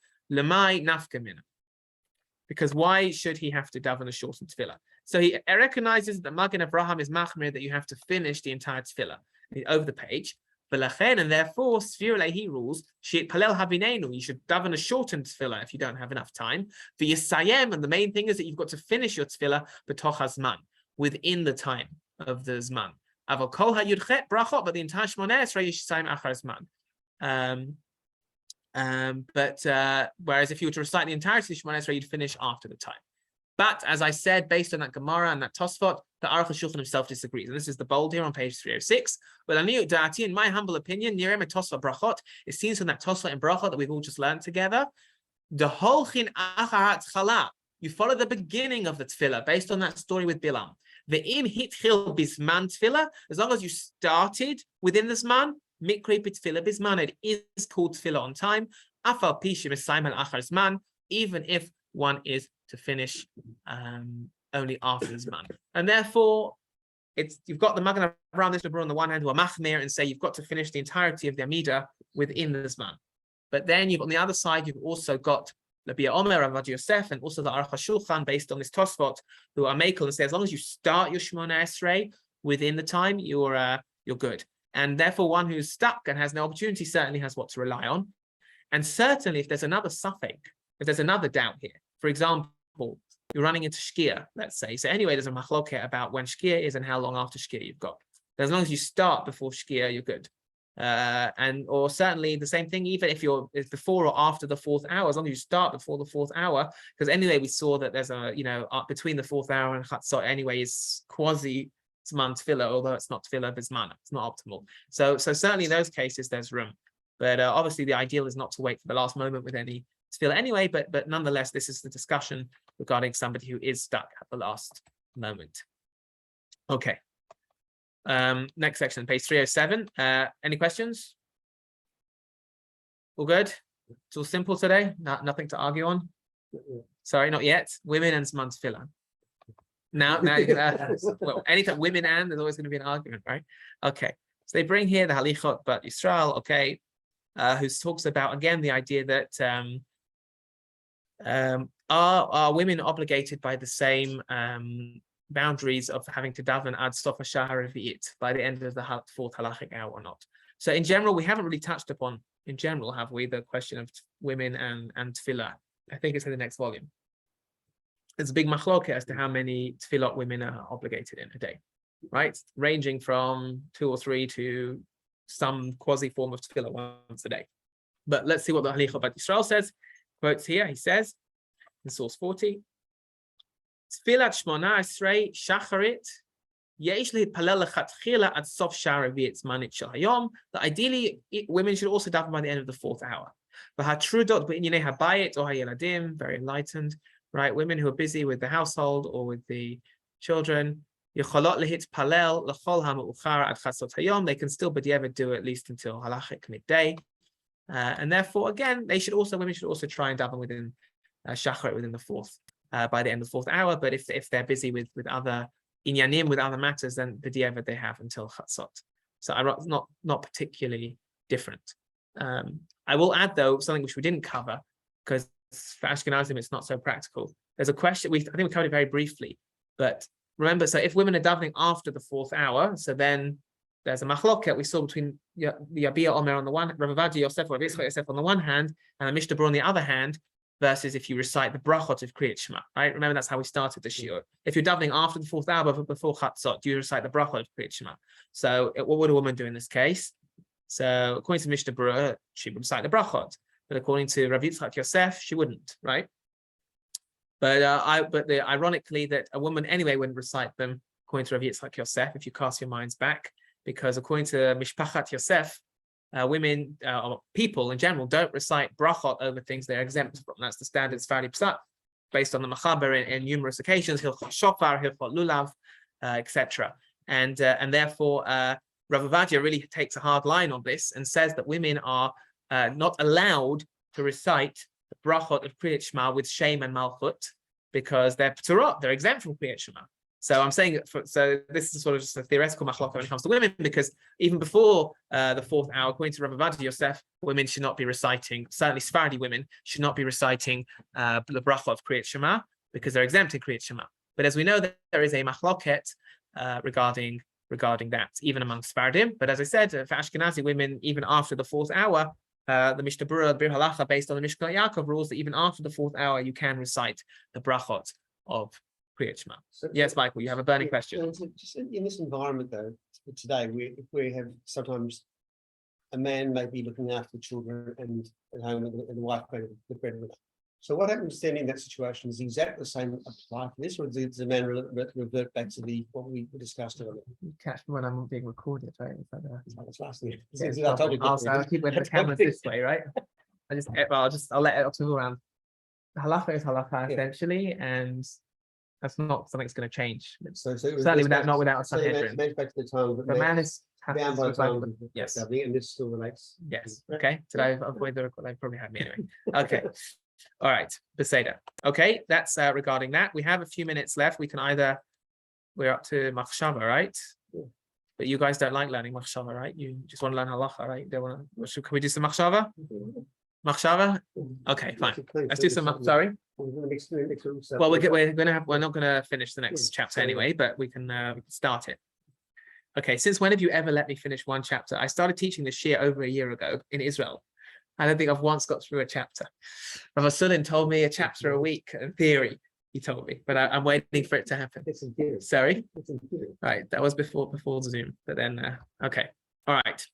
because why should he have to daven a shortened tefillah? So he recognizes that Magen Avraham is machmir, that you have to finish the entire tefillah over the page. And therefore, he rules, you should daven a shortened tefillah if you don't have enough time. And the main thing is that you've got to finish your tefillah b'toch hazman, within the time of the zman. But the entire Shmoneh Esrei yishayim achar zman. Whereas if you were to recite the entirety of Shemona Esrei, you'd finish after the time. But as I said, based on that Gemara and that Tosfot, the Aruch HaShulchan himself disagrees. And this is the bold here on page 306. But in my humble opinion, Nirem Tosfot Brachot, it seems from that Tosfot and Brachot that we've all just learned together, the holchin acharat chala, you follow the beginning of the tefillah based on that story with Bilam. The im hitchil bisman tefillah, as long as you started within this man, mikri b'tefillah bisman, it is called tefillah on time. Afal pishim esayim al achar zman, even if one is to finish only after the zman. And therefore, you've got the Magen Avraham Mishnah Berurah on the one hand who are machmir and say you've got to finish the entirety of the Amidah within the zman. But then on the other side, you've also got Rabbi Omer, Rav Yosef, and also the Aruch HaShulchan based on this Tosfot, who are makel and say as long as you start your Shemona Esrei, within the time, you're good. And therefore, one who's stuck and has no opportunity certainly has what to rely on. And certainly, if there's another suffix, if there's another doubt here, for example, you're running into shkia, let's say. So anyway, there's a machloket about when shkia is and how long after shkia you've got. But as long as you start before shkia, you're good. Or certainly the same thing, even if it's before or after the 4th hour, as long as you start before the 4th hour, because anyway, we saw that there's a, between the 4th hour and chatzot anyway is quasi zman tefillah, although it's not tefillah b'zman, it's not optimal. So certainly in those cases, there's room. But obviously the ideal is not to wait for the last moment with any tefillah anyway, but nonetheless, this is the discussion regarding somebody who is stuck at the last moment. Okay. Next section, page 307. Any questions? All good? It's all simple today. Nothing to argue on. Sorry, not yet. Women and zman tefillah. Now you're gonna well, anytime women and there's always going to be an argument, right? Okay. So they bring here the halichot but Yisrael, okay, who talks about again the idea that are women obligated by the same boundaries of having to daven ad sof hashahar revi'it by the end of the 4th halachic hour or not. So in general, we haven't really touched upon, in general, have we, the question of women and tefillah. I think it's in the next volume. There's a big machloket as to how many tefillot women are obligated in a day, right? Ranging from 2 or 3 to some quasi form of tefillah once a day. But let's see what the Halicha Bat Yisrael says. Quotes here, he says, in source 40, Tfilat Shmona Esrei Shacharit Yesh Lehitpalel Lechatchila Ad Sof Sha'ar Revi'it Zmanit Shel Hayom. That ideally, women should also daven by the end of the 4th hour. V'hatrudot b'inyanei habayit or hayeladim, very enlightened, right? Women who are busy with the household or with the children, Yecholot lehitpalel l'chol ha'meuchar ad chatzot hayom. They can still b'diavad do at least until halachic midday, and therefore, again, women should also try and daven within shacharit within the 4th. By the end of the 4th hour, but if they're busy with other inyanim, with other matters, then the diavad they have until chatzot. So not particularly different. I will add though something which we didn't cover because for Ashkenazim it's not so practical. There's a question I think we covered it very briefly, but remember, so if women are davening after the 4th hour, so then there's a machloket we saw between the Yabia Omer on the one, Rav Avadia Yosef or Rav Yitzchak Yosef on the one hand, and the Mishnah Berurah on the other hand, versus if you recite the brachot of Kriyat Shema, right? Remember, that's how we started the shiur. If you're davening after the 4th hour, but before chatzot, do you recite the brachot of Kriyat Shema? So what would a woman do in this case? So according to Mishnah Berurah, she would recite the brachot, but according to Rav Yitzchak Yosef, she wouldn't, right? But ironically, that a woman anyway wouldn't recite them according to Rav Yitzchak Yosef, if you cast your minds back, because according to Mishpachat Yosef, women or people in general don't recite brachot over things they're exempt from. That's the standard Sfardi Psat, based on the Machaber in numerous occasions, Hilchot Shofar, Hilchot Lulav, etc. And therefore, Rav Avadia really takes a hard line on this and says that women are not allowed to recite the brachot of Kriyat Shema with shame and malchut because they're p'turot, they're exempt from Kriyat Shema. So I'm saying so this is sort of just a theoretical machlokah when it comes to women, because even before the 4th hour, according to Rav Avadia Yosef, women should not be reciting, certainly Sephardi women should not be reciting the bracha of Kriyat Shema because they're exempt in Kriyat Shema. But as we know, that there is a machloket regarding that, even among Sephardim. But as I said, for Ashkenazi women, even after the 4th hour, the Mishnah Berurah, Bir Halacha, based on the Mishnah Yaakov, rules that even after the 4th hour, you can recite the brachot of Kriyat Shema. Yes, Michael, you have a burning question. Just in this environment, though, today, we have sometimes a man may be looking after the children and at home, and the wife being the breadwinner. So what happens then in that situation? Is exactly the same apply for this, or does the man revert back to what we discussed earlier? You catch me when I'm being recorded, right? That's last thing. I'll keep the cameras this way, right? I'll let it move around. Halacha is halacha essentially, and that's not something that's going to change. Certainly not without a Sanhedrin. The man is bound by the time. Yes. And this still relates. Yes. Okay. Did I avoid the record? They probably had me anyway. Okay. All right. Beseda. Okay. That's regarding that. We have a few minutes left. We're up to Machshava, right? But you guys don't like learning Machshava, right? You just want to learn halacha, right? Can we do some Machshava? Machshava? Okay, fine. Let's do some. Sorry. Well, we're not going to finish the next chapter anyway, but we can start it. Okay, since when have you ever let me finish one chapter? I started teaching this Shiur over a year ago in Israel. I don't think I've once got through a chapter. Rav Sulin told me a chapter a week in theory. He told me, but I'm waiting for it to happen. It's in theory. Sorry, It's in theory. right? That was before Zoom, but then okay, all right.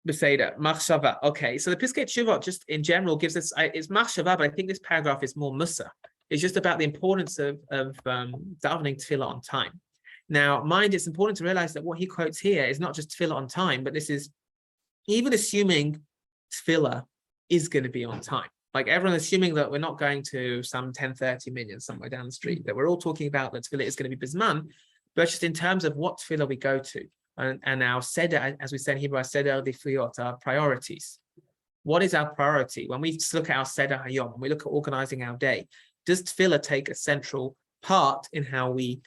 Beseda, machshava. Okay, so the Piskei Teshuvot just in general gives us it's machshava, but I think this paragraph is more musa. It's just about the importance of davening tefillah on time. Now, mind, it's important to realize that what he quotes here is not just tefillah on time, but this is even assuming tefillah is going to be on time. Like everyone assuming that we're not going to some 10:30 million somewhere down the street, that we're all talking about that tefillah is going to be bisman, but just in terms of what tefillah we go to. And our seder, as we said in Hebrew, our seder difiyot, our priorities. What is our priority? When we look at our seder hayom, when we look at organizing our day, does tefillah take a central part in how we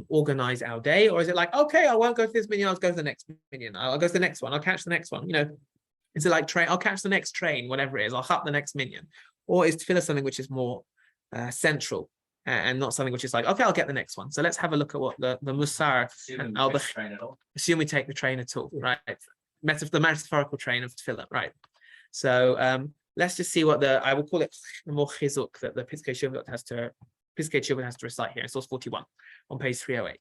organize our day? Or is it like, okay, I won't go to this minyan, I'll go to the next minyan. I'll go to the next one, I'll catch the next one. You know, is it like train? I'll catch the next train, whatever it is, I'll hop the next minyan. Or is tefillah something which is more central? And not something which is like, okay, I'll get the next one. So let's have a look at what the musar and assume we take the train at all, right? The metaphorical train of tefillah, right? So let's just see what I will call it the more chizuk that the Piskei Teshuvot has to recite here in source 41 on page 308.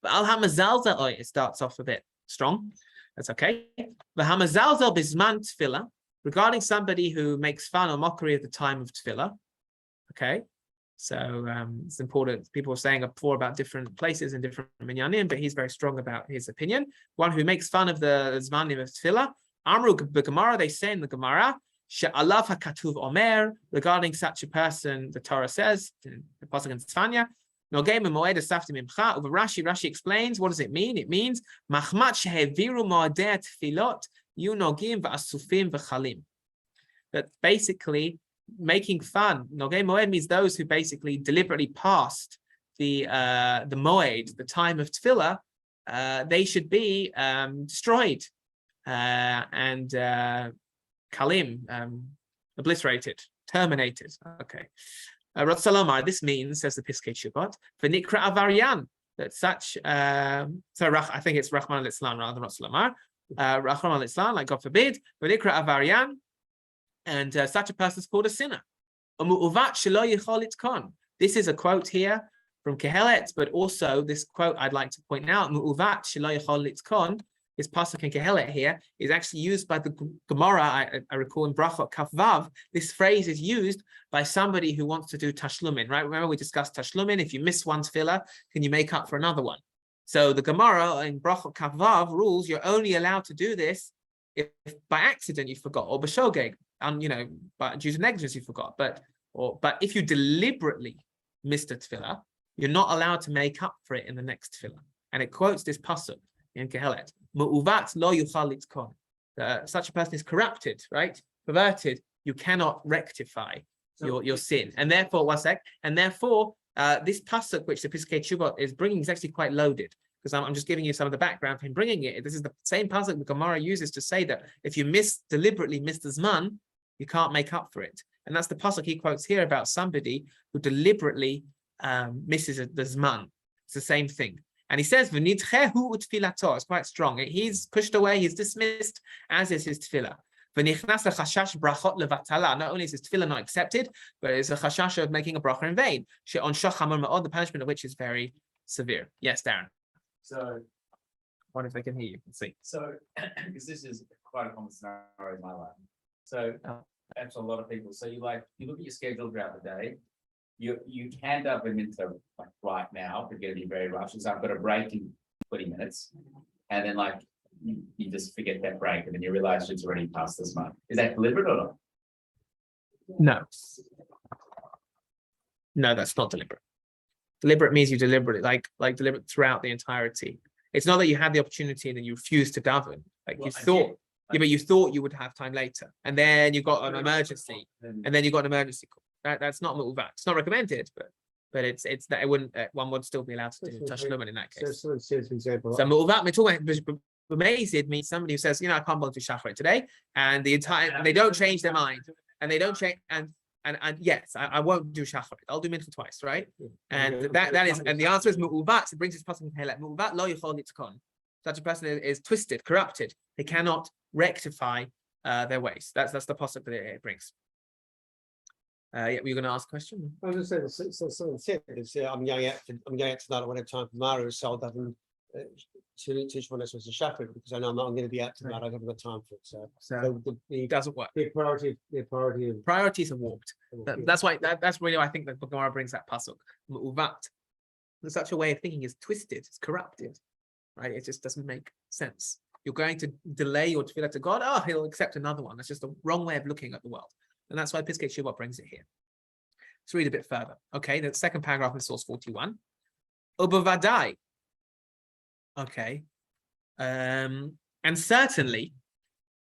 But al hamazalzel, it starts off a bit strong. That's okay. The hamazalzel bisman tefillah, regarding somebody who makes fun or mockery at the time of tefillah. Okay. So it's important. People were saying before about different places and different minyanim, but he's very strong about his opinion. One who makes fun of the zmanim of tefillah. Amru b'Gemara, they say in the Gemara, she'alav hakatuv omer, regarding such a person, the Torah says in the pasuk in Tzfanya, nogei b'moed asafti mimcha. Over Rashi explains, what does it mean? It means machmat sheheviru moedei tefilot yu nogim v'asufim v'chalim. That basically making fun, Nogei Moed means those who basically deliberately passed the Moed, the time of tefillah, they should be destroyed and kalim, obliterated, terminated. Okay. Rav Salomar, this means, says the Piskei Teshuvot, v'nikra avarian, that such, I think it's Rahman al-Islam rather than Rav Salomar, Rahman al-Islam, like God forbid, v'nikra avarian, and such a person is called a sinner. This is a quote here from Kehelet, but also this quote I'd like to point out, this pasuk in Kehelet here is actually used by the Gemara, I recall in Brachot Kaf Vav. This phrase is used by somebody who wants to do tashlumin, right? Remember we discussed tashlumin, if you miss one tefillah, can you make up for another one? So the Gemara in Brachot Kaf Vav rules you're only allowed to do this if by accident you forgot, or b'shogeg, but due to negligence you forgot. But if you deliberately missed a tefillah, you're not allowed to make up for it in the next tefillah. And it quotes this pasuk in Kehelet: "Mu'uvat lo yuchal litzkon." Such a person is corrupted, right? Perverted. You cannot rectify your sin, and therefore, this pasuk which the Piskei Teshuvot is bringing is actually quite loaded. Because I'm just giving you some of the background for him bringing it. This is the same pasuk the Gemara uses to say that if you deliberately miss the zman, you can't make up for it. And that's the pasuk he quotes here about somebody who deliberately misses the zman. It's the same thing. And he says, "V'nidchehu utfilato." It's quite strong. He's pushed away, he's dismissed, as is his tefillah. V'nichnas lechashash brachot levatala. Not only is his tefillah not accepted, but it's a chashash of making a bracha in vain. She'on shachamar ma'od, the punishment of which is very severe. Yes, Darren. So, what if they can hear you? Let's see. so because this is quite a common scenario in my life. So, that's a lot of people. So you look at your schedule throughout the day. You can dive into like right now, but going to be very rushed. So I've got a break in 20 minutes, and then you just forget that break, and then you realize it's already past this month. Is that deliberate or not? No, that's not deliberate. Deliberate means you deliberately, like deliberate throughout the entirety. It's not that you had the opportunity and then you refused to daven. Like you thought you would have time later, and then you got an emergency, and then you got an emergency call. That's not mu'uvat. It's not recommended, but it's that it wouldn't. One would still be allowed to do tashlumin in that case. So for example, So mu'uvat, we're talking amazed means somebody who says, I can't bother to shachrit today, and they don't change their mind, and they don't change, and and yes, I won't do shacharit. I'll do mincha twice, right? And Yeah. that is, and the answer is mu'uvat. It brings this person to like mu'uvat lo yichol litkon. Such a person is twisted, corrupted. They cannot rectify their ways. That's the possibility it brings. Yeah, were you going to ask a question? I was just saying, so someone said, I'm going out tonight, I won't have time for Mario, so I'll have to teach one lesson as a shepherd, because I know I'm going to be out tonight, I haven't got time for it, so. So it doesn't work. The priority of. Priorities are warped. That's why that's really why I think that the Gemara brings that pasuk. Mu'uvat. Such a way of thinking is twisted, it's corrupted, right? It just doesn't make sense. You're going to delay your tefillah to God. Oh, he'll accept another one. That's just a wrong way of looking at the world, and that's why Piskei Shiur brings it here. Let's read a bit further. Okay, the second paragraph in source 41. Ubavadai. Okay, and certainly.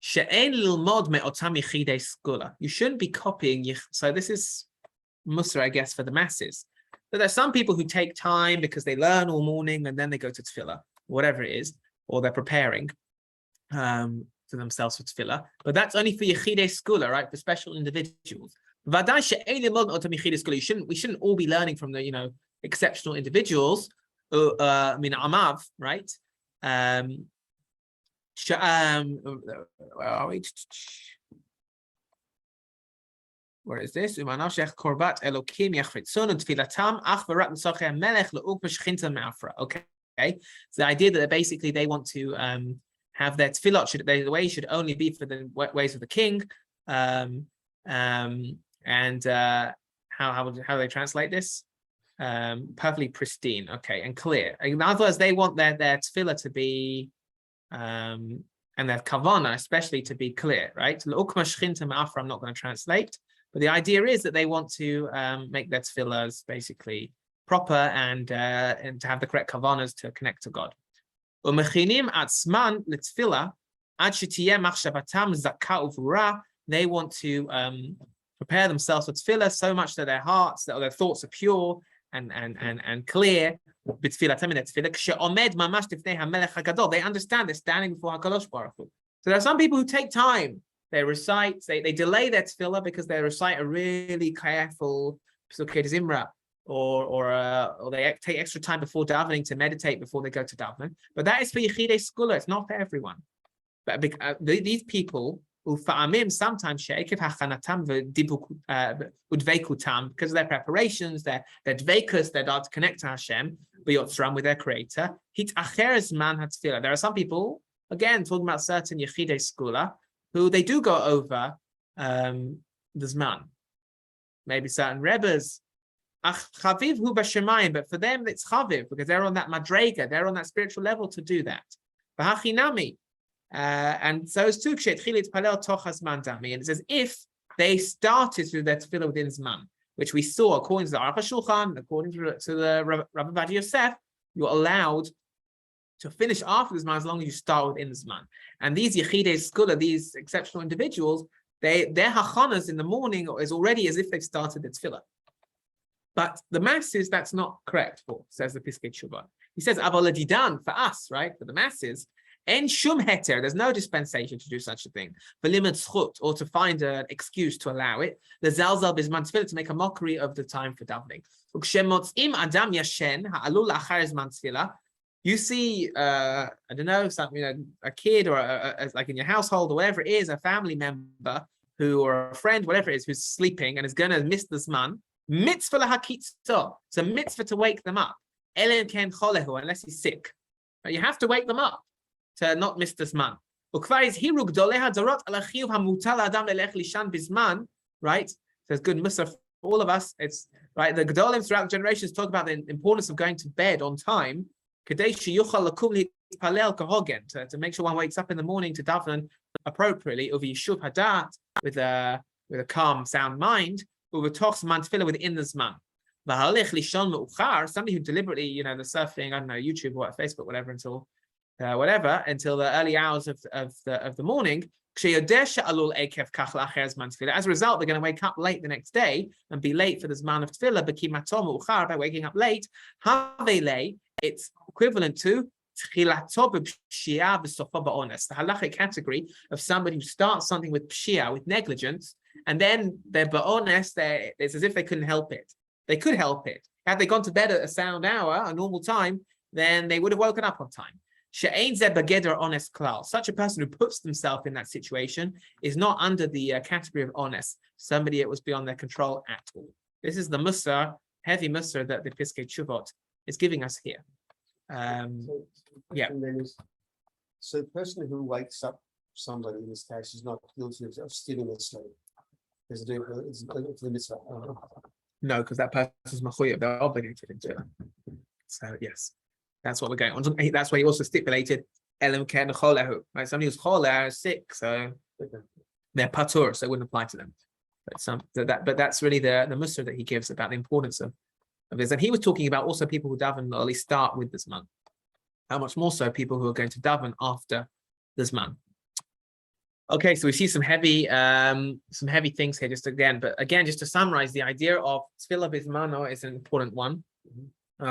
You shouldn't be copying. So this is Musar, I guess, for the masses. But there's some people who take time because they learn all morning and then they go to tefillah, whatever it is, or they're preparing for themselves for tefillah. But that's only for Yechidei Skula, right? For special individuals. We shouldn't all be learning from the exceptional individuals. Amav, right? Where is this? The idea that basically they want to have their tefillot, the way should only be for the ways of the king. And how do they translate this? Perfectly pristine, okay, and clear. In other words, they want their tefillah to be and their kavana especially to be clear, right? I'm not going to translate, but the idea is that they want to make their tefillahs basically proper and to have the correct kavanas to connect to God. They want to prepare themselves for tefillah so much that their hearts, that their thoughts are pure and clear. They understand they're standing before HaKadosh Baruch Hu. So there are some people who take time. They recite, they delay their tefillah because they recite a really careful Pesukei Zimra, or they take extra time before davening to meditate before they go to davening. But that is for Yechidei Skula. It's not for everyone. But these people sometimes because of their preparations, their dveikus, their to connect to Hashem, with their creator. There are some people, again, talking about certain Yechidei Skula, who they do go over the Zman. Maybe certain Rebbes. But for them it's chaviv, because they're on that madrega, they're on that spiritual level to do that. And so it's too, and it says if they started through their tefillah within Zman, which we saw according to the Aruch HaShulchan, according to the Rabbi Ovadia Yosef, you're allowed to finish after the Zman as long as you start within the Zman. And these Yechidei Skula, these exceptional individuals, their hachanas in the morning is already as if they've started the tefillah. But the masses, that's not correct for, says the Piskei Shiur. He says, Avaladidan, for us, right, for the masses, en shum heter, there's no dispensation to do such a thing. For limit schut, or to find an excuse to allow it. The zalzal bizman tefillah, to make a mockery of the time for davening. Ukshemotsim adam yashen ha'alul achar zman tefillah. You see, I don't know, something, a kid or like in your household or whatever it is, a family member or a friend, whatever it is, who's sleeping and is going to miss the zman. Mitzvah lahakitzo. It's a mitzvah to wake them up. Elen ken cholehu, unless he's sick. But you have to wake them up to not miss this man. Right? There's good mussar for all of us. It's right. The Gedolim throughout the generations talk about the importance of going to bed on time to make sure one wakes up in the morning to daven appropriately, with a calm, sound mind, within the Zman. Somebody who deliberately, they're surfing, I don't know, YouTube or Facebook, whatever, until the early hours of the morning. As a result, they're going to wake up late the next day and be late for the Zman of Tefillah. By waking up late, it's equivalent to the halachic category of somebody who starts something with pshia, with negligence, And then they're but honest, it's as if they couldn't help it. They could help it. Had they gone to bed at a sound hour, a normal time, then they would have woken up on time. She'ein zeh begeder honest klal. Such a person who puts themselves in that situation is not under the category of honest, somebody that was beyond their control at all. This is the musar, heavy musar that the Piskei Teshuvot is giving us here. So the yeah. question then is, so the person who wakes up somebody in this case is not guilty of stealing their slave. It's the mitzvah. No, because that person's machuyev, they're obligated into it. So yes, that's what we're going on. That's why he also stipulated elam ken cholehu, right? Somebody who's choler is sick, so they're patur, so it wouldn't apply to them. But that's really the musar that he gives about the importance of this. And he was talking about also people who daven early start with this month. How much more so people who are going to daven after this month. Okay, so we see some heavy things here just again, but again, just to summarize, the idea of tefillah bismano is an important one.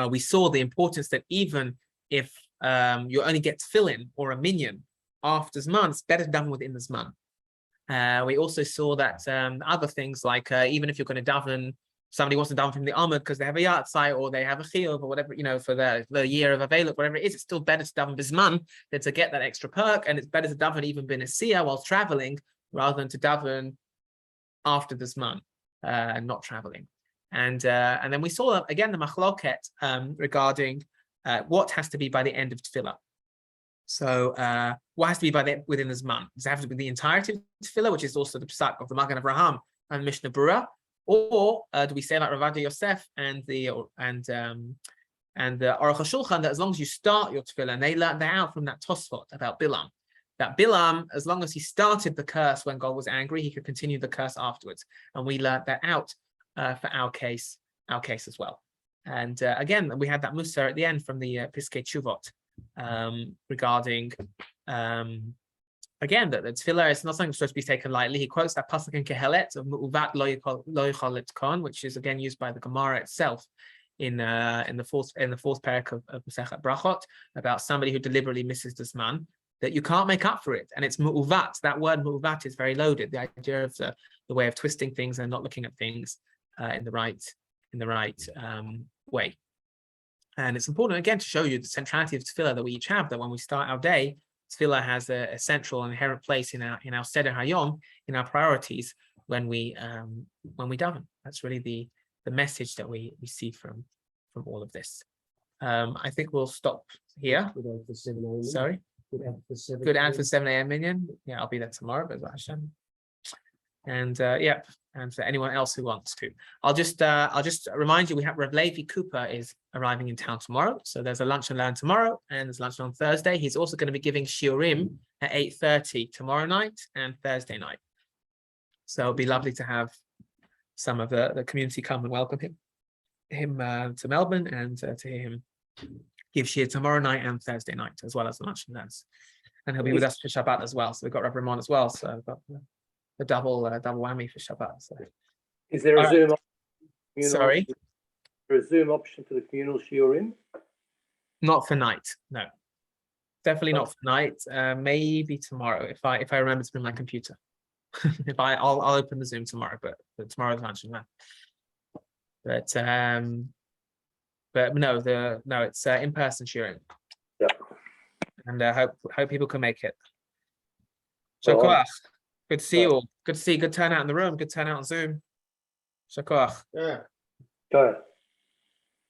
We saw the importance that even if you only get tefillin or a minyan after Zman, it's better to daven within the Zman. We also saw that other things like even if you're going to daven, somebody wants to daven from the Amud because they have a yahrzeit or they have a chiyuv or whatever, for the year of Avelut, whatever it is, it's still better to daven bisman than to get that extra perk, and it's better to daven even b'nesiyah while traveling rather than to daven after the Zman and not traveling. And then we saw again the machloket regarding what has to be by the end of tefillah. So what has to be within the Zman? Does it have to be the entirety of tefillah, which is also the psak of the Magen Avraham and Mishnah Berurah? Or do we say like Rav Ovadia Yosef and the Aruch HaShulchan that as long as you start your tefillah, and they learned that out from that Tosfot about Bilam, that Bilam, as long as he started the curse when God was angry, he could continue the curse afterwards, and we learned that out for our case as well. And again, we had that musar at the end from the Piskei Teshuvot regarding again, that the tefillah is not something supposed to be taken lightly. He quotes that pasuk in Kehelet of Mu'uvat lo yichol litkon, which is again used by the Gemara itself in the fourth parak of Masechet Brachot about somebody who deliberately misses the Zman, that you can't make up for it. And it's Mu'uvat. That word Mu'uvat is very loaded. The idea of the way of twisting things and not looking at things in the right way. And it's important again to show you the centrality of tefillah that we each have. That when we start our day, tefillah has a central and inherent place in our Seder Hayom, in our priorities when we daven. That's really the message that we see from all of this. I think we'll stop here. Sorry. Good ad for 7 a.m. minyan. Yeah, I'll be there tomorrow, but Hashem. And yeah, and for anyone else who wants to, I'll just remind you, we have Rav Levi Cooper is arriving in town tomorrow. So there's a lunch and learn tomorrow, and there's lunch on Thursday. He's also going to be giving shiurim at 8:30 tomorrow night and Thursday night. So it'll be lovely to have some of the community come and welcome him to Melbourne and to hear him give shiur tomorrow night and Thursday night, as well as the lunch and learns. And he'll be with us for Shabbat as well. So we've got Rav Ramon as well. So we've got the double whammy for Shabbat. So. Is there a Zoom option? Sorry? Is there a Zoom option for the communal shiurim? Not for night, no. Definitely not for night. Maybe tomorrow if I remember to bring my computer. I'll open the Zoom tomorrow, but tomorrow's lunch and learn. But no, it's in-person shiurim. Yeah. And hope people can make it. Shakoach. Good to see you all. Good to see. Good turnout in the room. Good turnout on Zoom. Shakoach. Yeah. Go ahead.